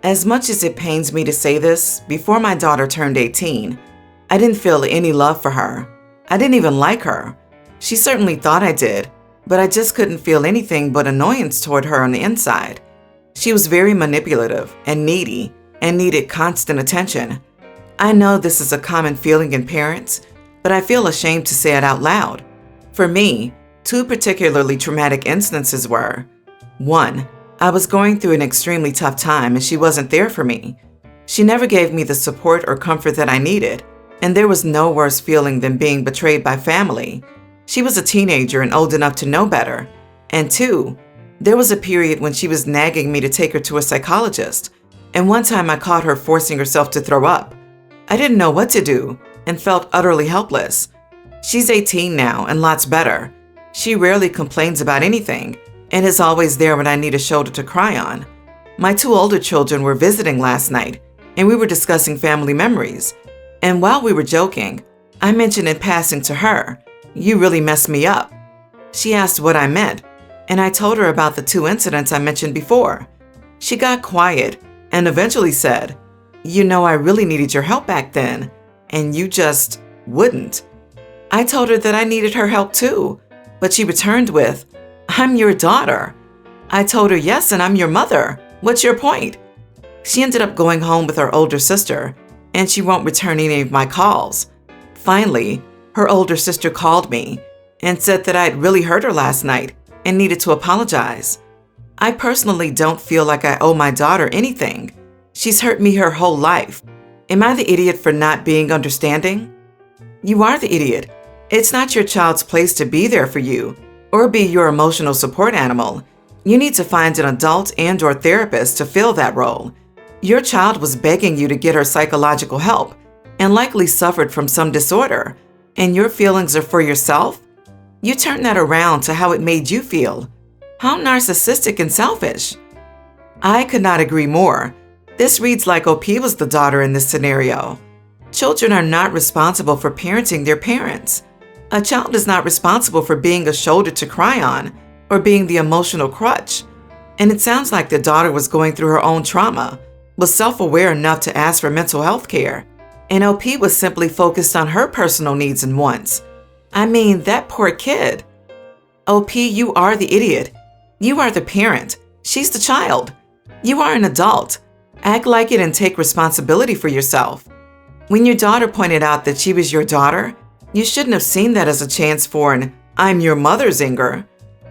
As much as it pains me to say this, before my daughter turned 18, I didn't feel any love for her. I didn't even like her. She certainly thought I did, but I just couldn't feel anything but annoyance toward her on the inside. She was very manipulative and needy and needed constant attention. I know this is a common feeling in parents, but I feel ashamed to say it out loud. For me, two particularly traumatic instances were: 1. I was going through an extremely tough time and she wasn't there for me. She never gave me the support or comfort that I needed, and there was no worse feeling than being betrayed by family. She was a teenager and old enough to know better. And 2, there was a period when she was nagging me to take her to a psychologist, and one time I caught her forcing herself to throw up. I didn't know what to do and felt utterly helpless. She's 18 now and lots better. She rarely complains about anything and is always there when I need a shoulder to cry on. My 2 older children were visiting last night and we were discussing family memories. And while we were joking, I mentioned in passing to her, "You really messed me up." She asked what I meant, and I told her about the 2 incidents I mentioned before. She got quiet and eventually said, "You know, I really needed your help back then, and you just wouldn't." I told her that I needed her help too, but she returned with, "I'm your daughter." I told her, "Yes, and I'm your mother. What's your point?" She ended up going home with her older sister, and she won't return any of my calls. Finally, her older sister called me and said that I'd really hurt her last night and needed to apologize. I personally don't feel like I owe my daughter anything. She's hurt me her whole life. Am I the idiot for not being understanding? You are the idiot. It's not your child's place to be there for you or be your emotional support animal. You need to find an adult and/or therapist to fill that role. Your child was begging you to get her psychological help and likely suffered from some disorder, and your feelings are for yourself? You turn that around to how it made you feel. How narcissistic and selfish. I could not agree more. This reads like OP was the daughter in this scenario. Children are not responsible for parenting their parents. A child is not responsible for being a shoulder to cry on or being the emotional crutch. And it sounds like the daughter was going through her own trauma, was self-aware enough to ask for mental health care, and OP was simply focused on her personal needs and wants. I mean, that poor kid. OP, you are the idiot. You are the parent. She's the child. You are an adult. Act like it and take responsibility for yourself. When your daughter pointed out that she was your daughter, you shouldn't have seen that as a chance for an "I'm your mother" zinger.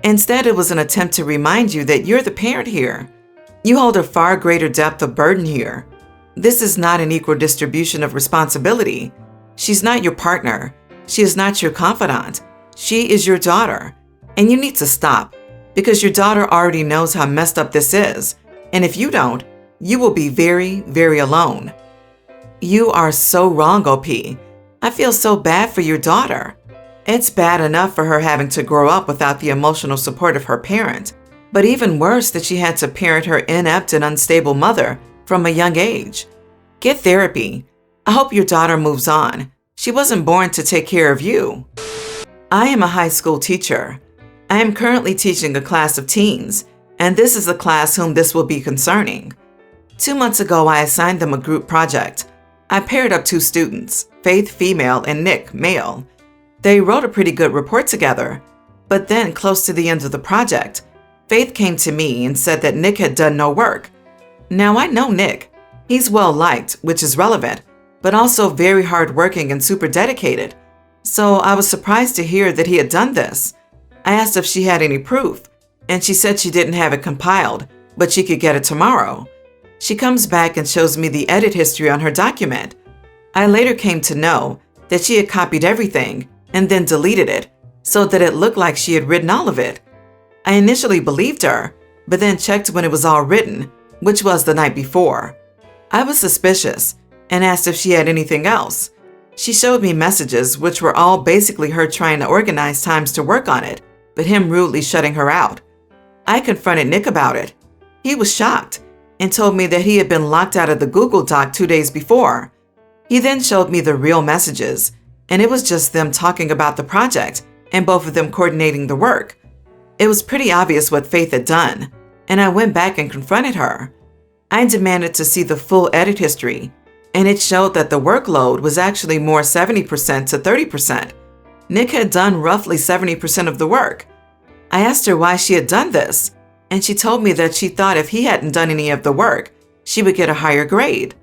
Instead, it was an attempt to remind you that you're the parent here. You hold a far greater depth of burden here. This is not an equal distribution of responsibility. She's not your partner. She is not your confidant. She is your daughter. And you need to stop, because your daughter already knows how messed up this is. And if you don't, you will be very, very alone. You are so wrong, OP. I feel so bad for your daughter. It's bad enough for her having to grow up without the emotional support of her parent, but even worse that she had to parent her inept and unstable mother from a young age. Get therapy. I hope your daughter moves on. She wasn't born to take care of you. I am a high school teacher. I am currently teaching a class of teens, and this is the class whom this will be concerning. 2 months ago, I assigned them a group project. I paired up 2 students, Faith, female, and Nick, male. They wrote a pretty good report together, but then close to the end of the project, Faith came to me and said that Nick had done no work. Now, I know Nick. He's well-liked, which is relevant, but also very hardworking and super dedicated. So I was surprised to hear that he had done this. I asked if she had any proof, and she said she didn't have it compiled, but she could get it tomorrow. She comes back and shows me the edit history on her document. I later came to know that she had copied everything and then deleted it so that it looked like she had written all of it. I initially believed her, but then checked when it was all written, which was the night before. I was suspicious and asked if she had anything else. She showed me messages which were all basically her trying to organize times to work on it, but him rudely shutting her out. I confronted Nick about it. He was shocked and told me that he had been locked out of the Google Doc 2 days before. He then showed me the real messages, and it was just them talking about the project and both of them coordinating the work. It was pretty obvious what Faith had done, and I went back and confronted her. I demanded to see the full edit history, and it showed that the workload was actually more 70% to 30%. Nick had done roughly 70% of the work. I asked her why she had done this, and she told me that she thought if he hadn't done any of the work, she would get a higher grade.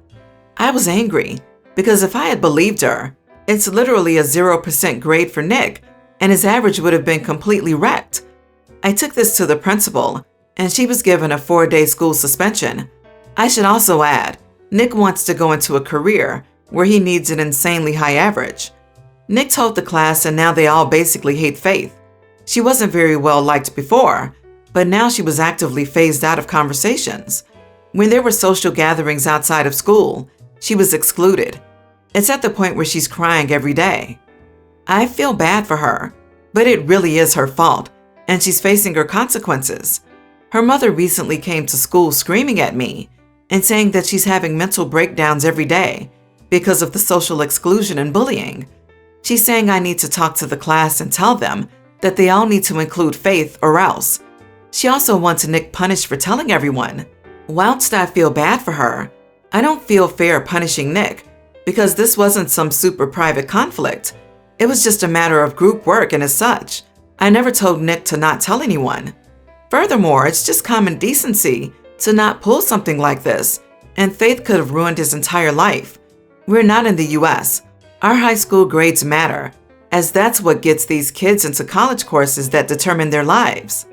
I was angry because if I had believed her, it's literally a 0% grade for Nick, and his average would have been completely wrecked. I took this to the principal, and she was given a 4-day school suspension. I should also add, Nick wants to go into a career where he needs an insanely high average. Nick told the class, and now they all basically hate Faith. She wasn't very well liked before, but now she was actively phased out of conversations. When there were social gatherings outside of school, she was excluded. It's at the point where she's crying every day. I feel bad for her, but it really is her fault, and she's facing her consequences. Her mother recently came to school screaming at me and saying that she's having mental breakdowns every day because of the social exclusion and bullying. She's saying I need to talk to the class and tell them that they all need to include Faith or else. She also wants Nick punished for telling everyone. Whilst I feel bad for her, I don't feel fair punishing Nick because this wasn't some super private conflict. It was just a matter of group work, and as such, I never told Nick to not tell anyone. Furthermore, it's just common decency to not pull something like this, and Faith could have ruined his entire life. We're not in the US. Our high school grades matter, as that's what gets these kids into college courses that determine their lives.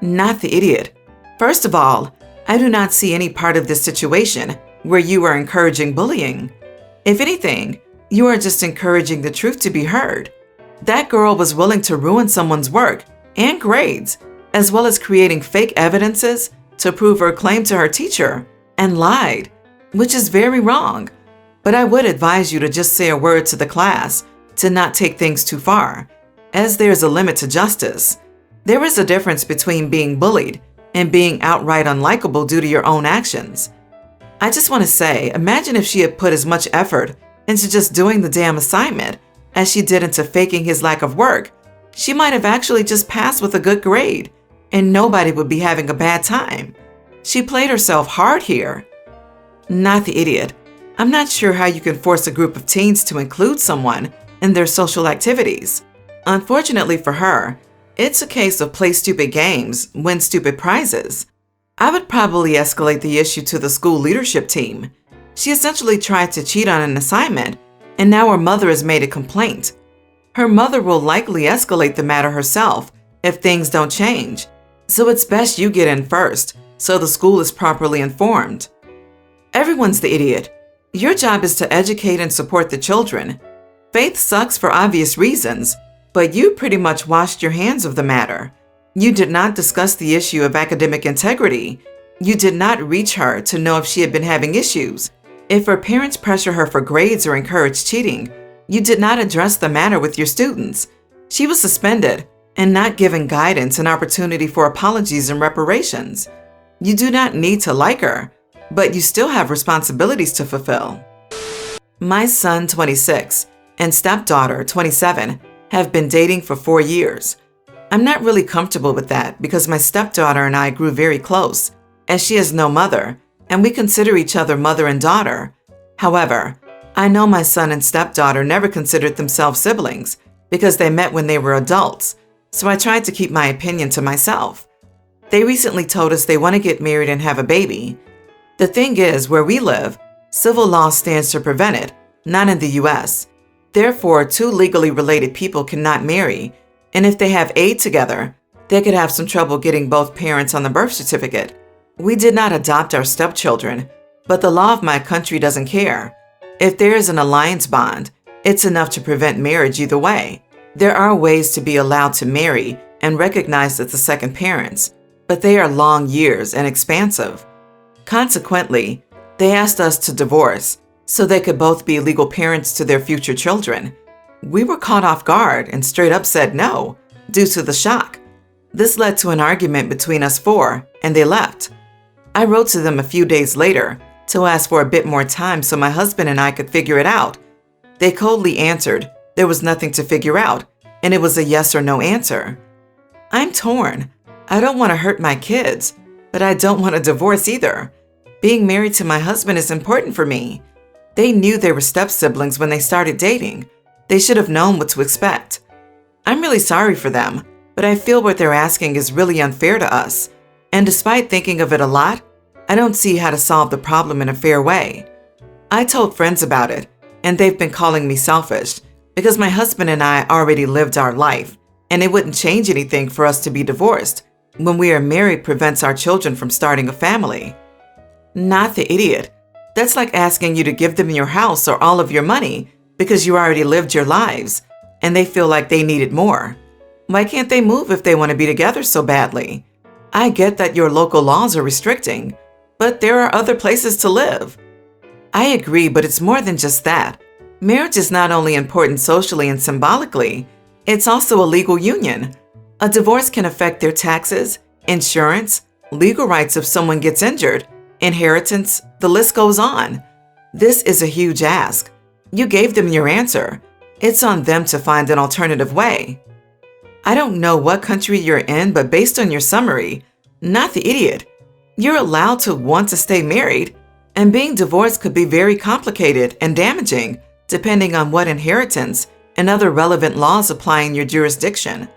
Not the idiot. First of all, I do not see any part of this situation where you are encouraging bullying. If anything, you are just encouraging the truth to be heard. That girl was willing to ruin someone's work and grades, as well as creating fake evidences to prove her claim to her teacher, and lied, which is very wrong. But I would advise you to just say a word to the class to not take things too far, as there's a limit to justice. There is a difference between being bullied and being outright unlikable due to your own actions. I just want to say, imagine if she had put as much effort into just doing the damn assignment as she did into faking his lack of work. She might have actually just passed with a good grade, and nobody would be having a bad time. She played herself hard here. Not the idiot. I'm not sure how you can force a group of teens to include someone in their social activities. Unfortunately for her, it's a case of play stupid games, win stupid prizes. I would probably escalate the issue to the school leadership team. She essentially tried to cheat on an assignment, and now her mother has made a complaint. Her mother will likely escalate the matter herself if things don't change. So it's best you get in first, so the school is properly informed. Everyone's the idiot. Your job is to educate and support the children. Faith sucks for obvious reasons, but you pretty much washed your hands of the matter. You did not discuss the issue of academic integrity. You did not reach her to know if she had been having issues. If her parents pressure her for grades or encourage cheating, you did not address the matter with your students. She was suspended and not given guidance and opportunity for apologies and reparations. You do not need to like her, but you still have responsibilities to fulfill. My son, 26, and stepdaughter, 27, have been dating for 4 years. I'm not really comfortable with that because my stepdaughter and I grew very close, as she has no mother, and we consider each other mother and daughter. However, I know my son and stepdaughter never considered themselves siblings because they met when they were adults, so I tried to keep my opinion to myself. They recently told us they want to get married and have a baby. The thing is, where we live, civil law stands to prevent it, not in the US. Therefore, two legally related people cannot marry, and if they have aid together, they could have some trouble getting both parents on the birth certificate. We did not adopt our stepchildren, but the law of my country doesn't care. If there is an alliance bond, it's enough to prevent marriage either way. There are ways to be allowed to marry and recognized as the second parents, but they are long years and expansive. Consequently, they asked us to divorce so they could both be legal parents to their future children. We were caught off guard and straight up said no, due to the shock. This led to an argument between us four, and they left. I wrote to them a few days later to ask for a bit more time so my husband and I could figure it out. They coldly answered there was nothing to figure out, and it was a yes or no answer. I'm torn. I don't want to hurt my kids, but I don't want a divorce either. Being married to my husband is important for me. They knew they were step-siblings when they started dating. They should have known what to expect. I'm really sorry for them, but I feel what they're asking is really unfair to us. And despite thinking of it a lot, I don't see how to solve the problem in a fair way. I told friends about it, and they've been calling me selfish because my husband and I already lived our life, and it wouldn't change anything for us to be divorced when we are married prevents our children from starting a family. Not the idiot. That's like asking you to give them your house or all of your money because you already lived your lives, and they feel like they need it more. Why can't they move if they want to be together so badly? I get that your local laws are restricting, but there are other places to live. I agree, but it's more than just that. Marriage is not only important socially and symbolically, it's also a legal union. A divorce can affect their taxes, insurance, legal rights if someone gets injured, inheritance, the list goes on. This is a huge ask. You gave them your answer. It's on them to find an alternative way. I don't know what country you're in, but based on your summary, not the idiot. You're allowed to want to stay married, and being divorced could be very complicated and damaging, depending on what inheritance and other relevant laws apply in your jurisdiction.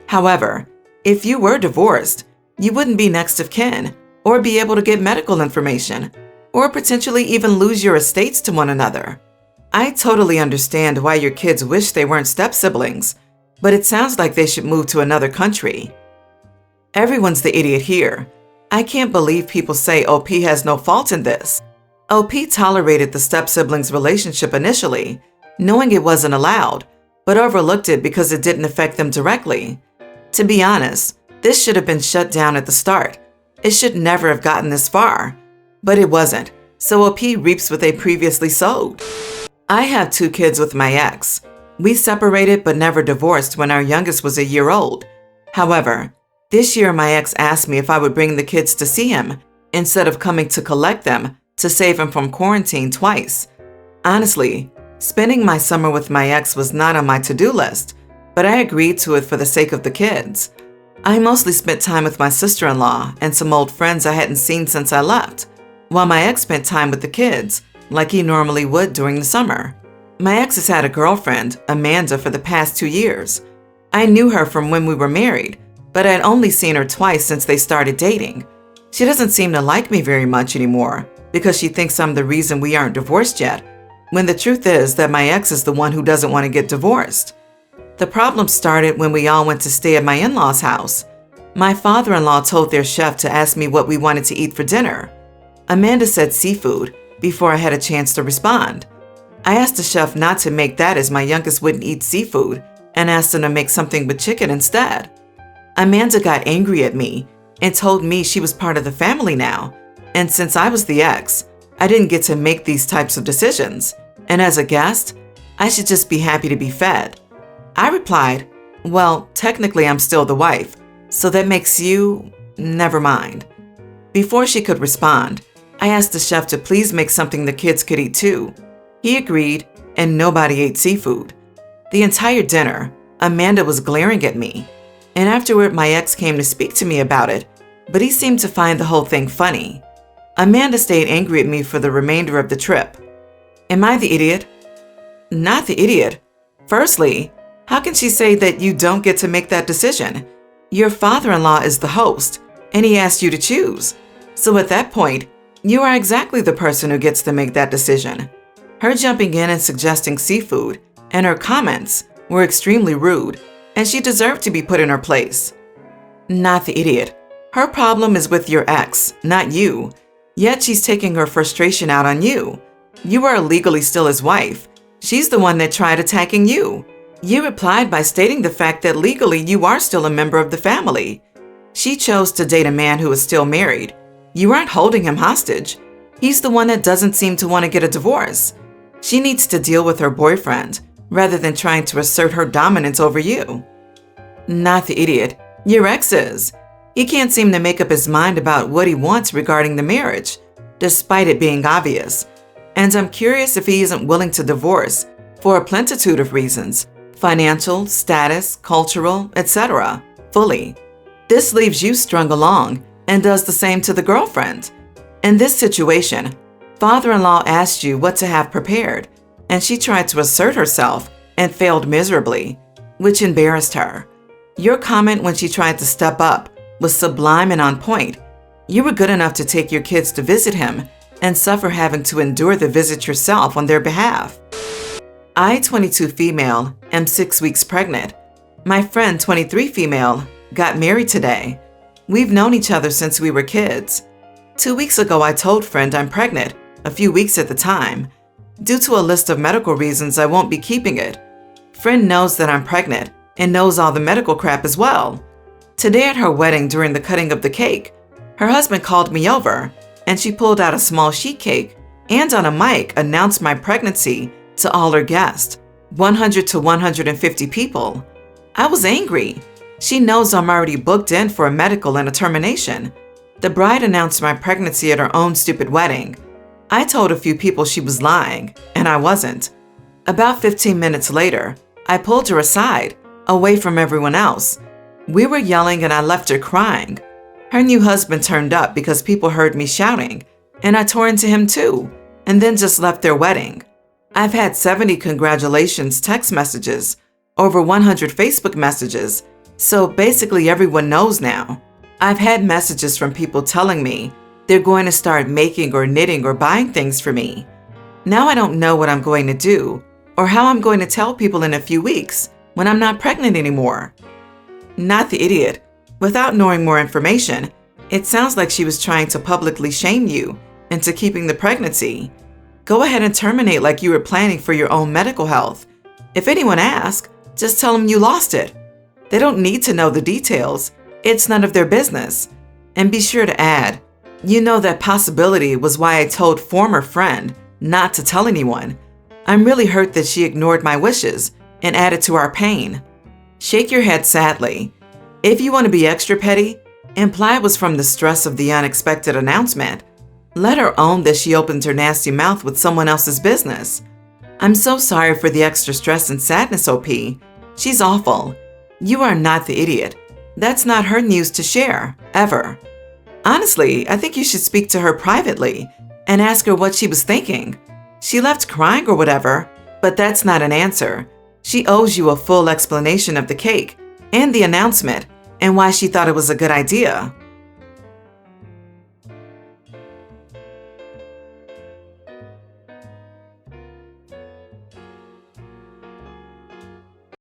However, if you were divorced, you wouldn't be next of kin, or be able to get medical information, or potentially even lose your estates to one another. I totally understand why your kids wish they weren't step-siblings, but it sounds like they should move to another country. Everyone's the idiot here. I can't believe people say OP has no fault in this. OP tolerated the step-siblings relationship initially, knowing it wasn't allowed, but overlooked it because it didn't affect them directly. To be honest, this should have been shut down at the start. It should never have gotten this far. But it wasn't, so OP reaps what they previously sowed. I have 2 kids with my ex. We separated but never divorced when our youngest was a year old. However, this year my ex asked me if I would bring the kids to see him instead of coming to collect them to save him from quarantine twice. Honestly, spending my summer with my ex was not on my to-do list, but I agreed to it for the sake of the kids. I mostly spent time with my sister-in-law and some old friends I hadn't seen since I left, while my ex spent time with the kids, like he normally would during the summer. My ex has had a girlfriend, Amanda, for the past 2 years. I knew her from when we were married, but I'd only seen her twice since they started dating. She doesn't seem to like me very much anymore because she thinks I'm the reason we aren't divorced yet, when the truth is that my ex is the one who doesn't want to get divorced. The problem started when we all went to stay at my in-laws' house. My father-in-law told their chef to ask me what we wanted to eat for dinner. Amanda said seafood before I had a chance to respond. I asked the chef not to make that as my youngest wouldn't eat seafood and asked him to make something with chicken instead. Amanda got angry at me and told me she was part of the family now, and since I was the ex, I didn't get to make these types of decisions, and as a guest, I should just be happy to be fed. I replied, well, technically I'm still the wife, so that makes you… never mind. Before she could respond, I asked the chef to please make something the kids could eat too. He agreed, and nobody ate seafood. The entire dinner, Amanda was glaring at me, and afterward my ex came to speak to me about it, but he seemed to find the whole thing funny. Amanda stayed angry at me for the remainder of the trip. Am I the idiot? Not the idiot. Firstly, how can she say that you don't get to make that decision? Your father-in-law is the host, and he asked you to choose. So at that point, you are exactly the person who gets to make that decision. Her jumping in and suggesting seafood, and her comments were extremely rude, and she deserved to be put in her place. Not the idiot. Her problem is with your ex, not you. Yet she's taking her frustration out on you. You are legally still his wife. She's the one that tried attacking you. You replied by stating the fact that legally you are still a member of the family. She chose to date a man who is still married. You aren't holding him hostage. He's the one that doesn't seem to want to get a divorce. She needs to deal with her boyfriend rather than trying to assert her dominance over you. Not the idiot. Your ex is. He can't seem to make up his mind about what he wants regarding the marriage, despite it being obvious. And I'm curious if he isn't willing to divorce for a plenitude of reasons. Financial, status, cultural, etc. fully. This leaves you strung along and does the same to the girlfriend. In this situation, father-in-law asked you what to have prepared, and she tried to assert herself and failed miserably, which embarrassed her. Your comment when she tried to step up was sublime and on point. You were good enough to take your kids to visit him and suffer having to endure the visit yourself on their behalf. I, 22 female, am 6 weeks pregnant. My friend, 23 female, got married today. We've known each other since we were kids. 2 weeks ago, I told friend I'm pregnant, a few weeks at the time. Due to a list of medical reasons, I won't be keeping it. Friend knows that I'm pregnant and knows all the medical crap as well. Today at her wedding during the cutting of the cake, her husband called me over and she pulled out a small sheet cake and on a mic announced my pregnancy to all her guests, 100 to 150 people. I was angry. She knows I'm already booked in for a medical and a termination. The bride announced my pregnancy at her own stupid wedding. I told a few people she was lying, and I wasn't. About 15 minutes later, I pulled her aside, away from everyone else. We were yelling and I left her crying. Her new husband turned up because people heard me shouting, and I tore into him too, and then just left their wedding. I've had 70 congratulations text messages, over 100 Facebook messages, so basically everyone knows now. I've had messages from people telling me they're going to start making or knitting or buying things for me. Now I don't know what I'm going to do or how I'm going to tell people in a few weeks when I'm not pregnant anymore. Not the idiot. Without knowing more information, it sounds like she was trying to publicly shame you into keeping the pregnancy. Go ahead and terminate like you were planning for your own medical health. If anyone asks, just tell them you lost it. They don't need to know the details. It's none of their business. And be sure to add, you know that possibility was why I told former friend not to tell anyone. I'm really hurt that she ignored my wishes and added to our pain. Shake your head sadly. If you want to be extra petty, imply it was from the stress of the unexpected announcement. Let her own that she opened her nasty mouth with someone else's business. I'm so sorry for the extra stress and sadness, OP. She's awful. You are not the idiot. That's not her news to share, ever. Honestly, I think you should speak to her privately and ask her what she was thinking. She left crying or whatever, but that's not an answer. She owes you a full explanation of the cake and the announcement and why she thought it was a good idea.